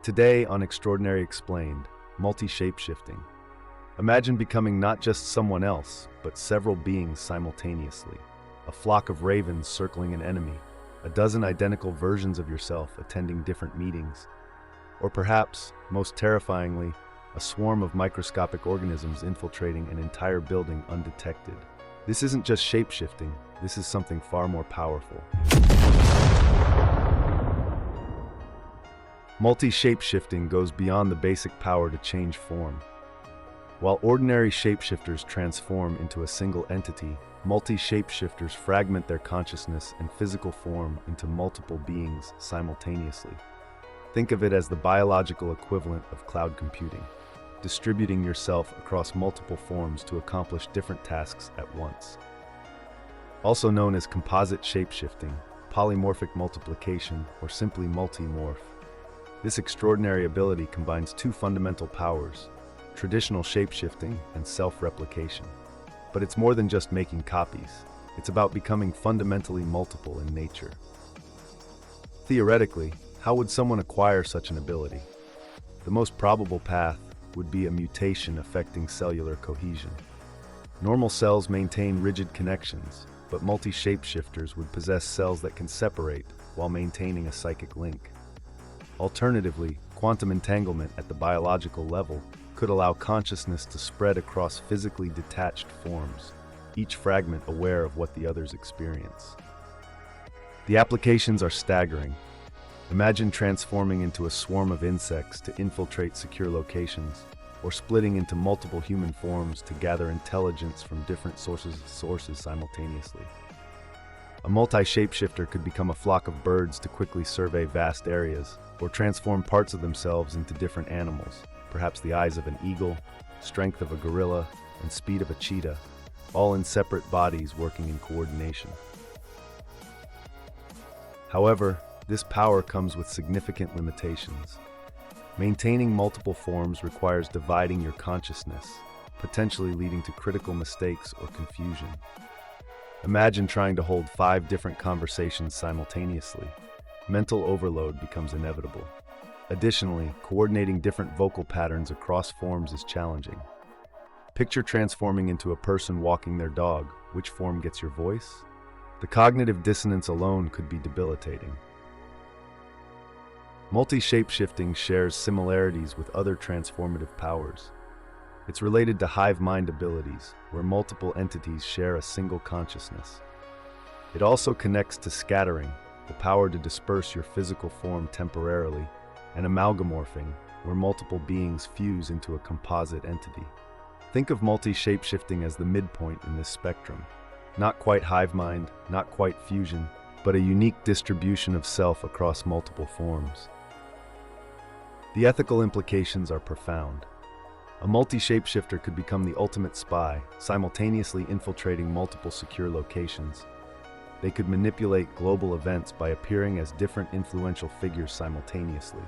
Today on Extraordinary Explained, multi-shapeshifting. Imagine becoming not just someone else, but several beings simultaneously. A flock of ravens circling an enemy, a dozen identical versions of yourself attending different meetings, or perhaps, most terrifyingly, a swarm of microscopic organisms infiltrating an entire building undetected. This isn't just shapeshifting, this is something far more powerful. Multi-shapeshifting goes beyond the basic power to change form. While ordinary shapeshifters transform into a single entity, multi-shapeshifters fragment their consciousness and physical form into multiple beings simultaneously. Think of it as the biological equivalent of cloud computing, distributing yourself across multiple forms to accomplish different tasks at once. Also known as composite shapeshifting, polymorphic multiplication, or simply multimorph. This extraordinary ability combines two fundamental powers, traditional shapeshifting and self-replication. But it's more than just making copies. It's about becoming fundamentally multiple in nature. Theoretically, how would someone acquire such an ability? The most probable path would be a mutation affecting cellular cohesion. Normal cells maintain rigid connections, but multi-shapeshifters would possess cells that can separate while maintaining a psychic link. Alternatively, quantum entanglement at the biological level could allow consciousness to spread across physically detached forms, each fragment aware of what the others experience. The applications are staggering. Imagine transforming into a swarm of insects to infiltrate secure locations, or splitting into multiple human forms to gather intelligence from different sources simultaneously. A multi-shapeshifter could become a flock of birds to quickly survey vast areas, or transform parts of themselves into different animals, perhaps the eyes of an eagle, strength of a gorilla, and speed of a cheetah, all in separate bodies working in coordination. However, this power comes with significant limitations. Maintaining multiple forms requires dividing your consciousness, potentially leading to critical mistakes or confusion. Imagine trying to hold 5 different conversations simultaneously. Mental overload becomes inevitable. Additionally, coordinating different vocal patterns across forms is challenging. Picture transforming into a person walking their dog. Which form gets your voice? The cognitive dissonance alone could be debilitating. Multi-shapeshifting shares similarities with other transformative powers. It's related to hive mind abilities, where multiple entities share a single consciousness. It also connects to scattering, the power to disperse your physical form temporarily, and amalgamorphing, where multiple beings fuse into a composite entity. Think of multi-shapeshifting as the midpoint in this spectrum. Not quite hive mind, not quite fusion, but a unique distribution of self across multiple forms. The ethical implications are profound. A multi-shapeshifter could become the ultimate spy, simultaneously infiltrating multiple secure locations. They could manipulate global events by appearing as different influential figures simultaneously.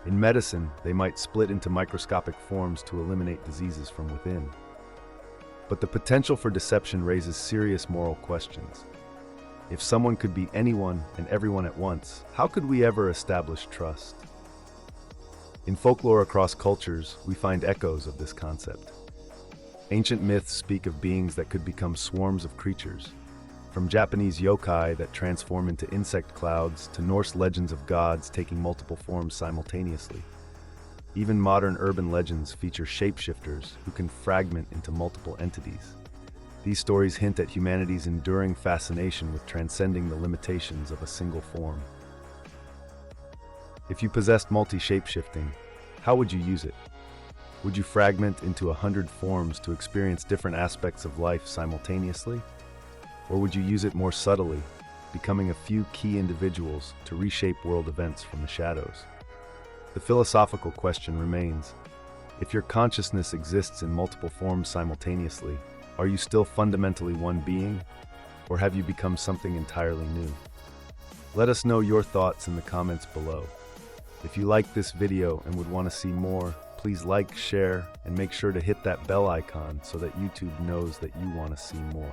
In medicine, they might split into microscopic forms to eliminate diseases from within. But the potential for deception raises serious moral questions. If someone could be anyone and everyone at once, how could we ever establish trust? In folklore across cultures, we find echoes of this concept. Ancient myths speak of beings that could become swarms of creatures, from Japanese yokai that transform into insect clouds to Norse legends of gods taking multiple forms simultaneously. Even modern urban legends feature shapeshifters who can fragment into multiple entities. These stories hint at humanity's enduring fascination with transcending the limitations of a single form. If you possessed multi-shapeshifting, how would you use it? Would you fragment into 100 forms to experience different aspects of life simultaneously? Or would you use it more subtly, becoming a few key individuals to reshape world events from the shadows? The philosophical question remains: if your consciousness exists in multiple forms simultaneously, are you still fundamentally one being, or have you become something entirely new? Let us know your thoughts in the comments below. If you like this video and would want to see more, please like, share, and make sure to hit that bell icon so that YouTube knows that you want to see more.